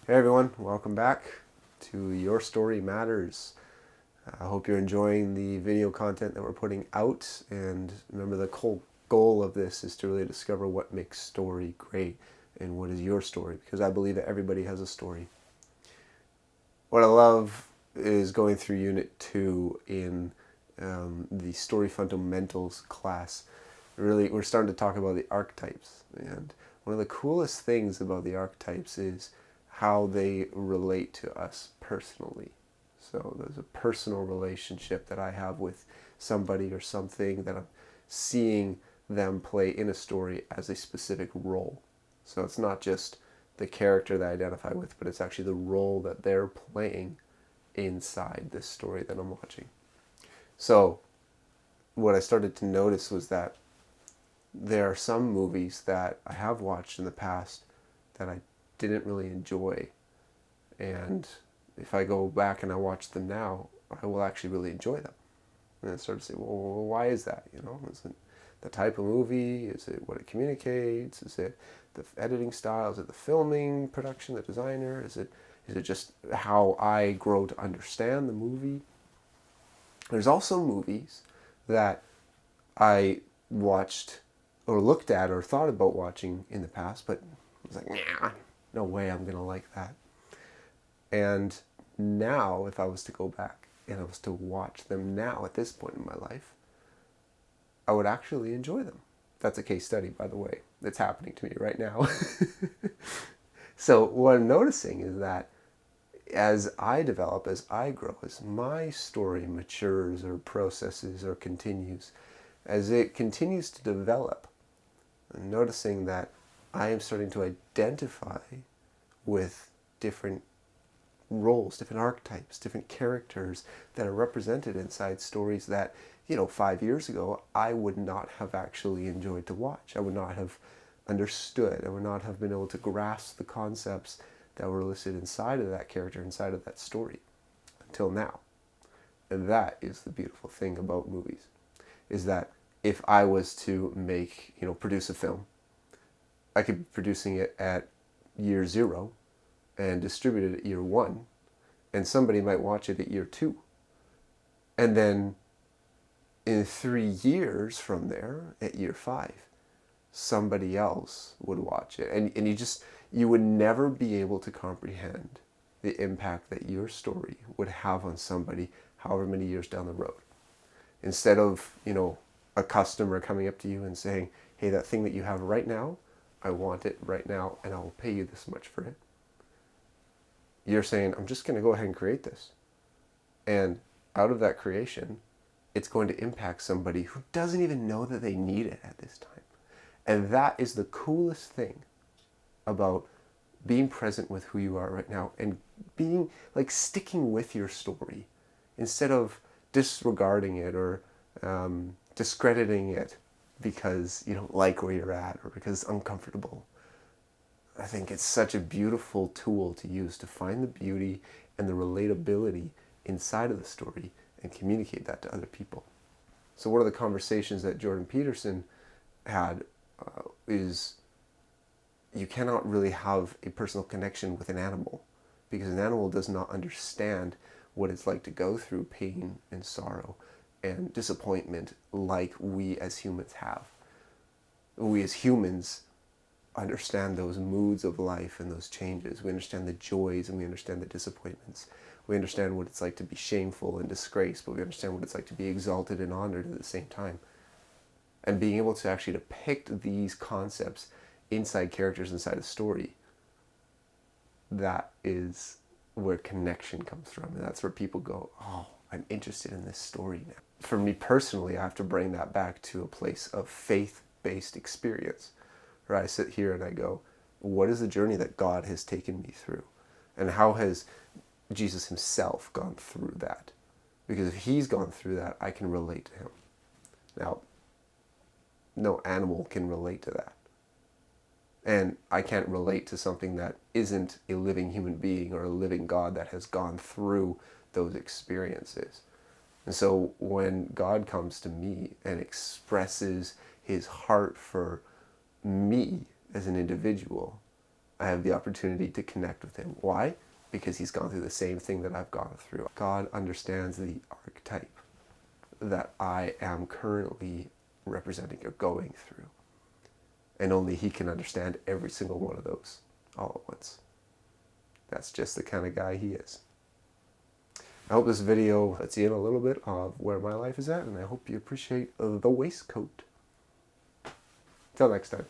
Hey everyone, welcome back to Your Story Matters. I hope you're enjoying the video content that we're putting out, and remember the whole goal of this is to really discover what makes story great and what is your story, because I believe that everybody has a story. What I love is going through Unit 2 in the Story Fundamentals class. Really, we're starting to talk about the archetypes, and one of the coolest things about the archetypes is how they relate to us personally. So there's a personal relationship that I have with somebody or something that I'm seeing them play in a story as a specific role. So it's not just the character that I identify with, but it's actually the role that they're playing inside this story that I'm watching. So what I started to notice was that there are some movies that I have watched in the past that I didn't really enjoy. And if I go back and I watch them now, I will actually really enjoy them. And I start to say, well, why is that? Is it the type of movie? Is it what it communicates? Is it the editing style? Is it the filming, production, the designer? Is it just how I grow to understand the movie? There's also movies that I watched or looked at or thought about watching in the past, but I was like, nah, no way I'm going to like that. And now, if I was to go back and I was to watch them now at this point in my life, I would actually enjoy them. That's a case study, by the way. That's happening to me right now. So what I'm noticing is that as I develop, as I grow, as my story matures or processes or continues, as it continues to develop, I'm noticing that I am starting to identify with different roles, different archetypes, different characters that are represented inside stories that, 5 years ago, I would not have actually enjoyed to watch. I would not have understood. I would not have been able to grasp the concepts that were listed inside of that character, inside of that story, until now. And that is the beautiful thing about movies, is that if I was to produce a film, I could be producing it at year 0 and distribute it at year 1, and somebody might watch it at year 2. And then in 3 years from there, at year 5, somebody else would watch it. And you would never be able to comprehend the impact that your story would have on somebody however many years down the road. Instead of, a customer coming up to you and saying, hey, that thing that you have right now, I want it right now and I will pay you this much for it. You're saying, I'm just going to go ahead and create this. And out of that creation, it's going to impact somebody who doesn't even know that they need it at this time. And that is the coolest thing about being present with who you are right now and being sticking with your story instead of disregarding it or discrediting it because you don't like where you're at or because it's uncomfortable. I think it's such a beautiful tool to use to find the beauty and the relatability inside of the story and communicate that to other people. So one of the conversations that Jordan Peterson had is you cannot really have a personal connection with an animal because an animal does not understand what it's like to go through pain and sorrow and disappointment like we as humans have. We as humans understand those moods of life and those changes. We understand the joys and we understand the disappointments. We understand what it's like to be shameful and disgraced, but we understand what it's like to be exalted and honored at the same time. And being able to actually depict these concepts inside characters, inside a story, that is where connection comes from. And that's where people go, oh, I'm interested in this story now. For me personally, I have to bring that back to a place of faith-based experience, where I sit here and I go, what is the journey that God has taken me through? And how has Jesus himself gone through that? Because if he's gone through that, I can relate to him. Now, no animal can relate to that. And I can't relate to something that isn't a living human being or a living God that has gone through those experiences. And so when God comes to me and expresses his heart for me as an individual, I have the opportunity to connect with him. Why? Because he's gone through the same thing that I've gone through. God understands the archetype that I am currently representing or going through. And only he can understand every single one of those all at once. That's just the kind of guy he is. I hope this video lets you in a little bit of where my life is at, and I hope you appreciate the waistcoat. Till next time.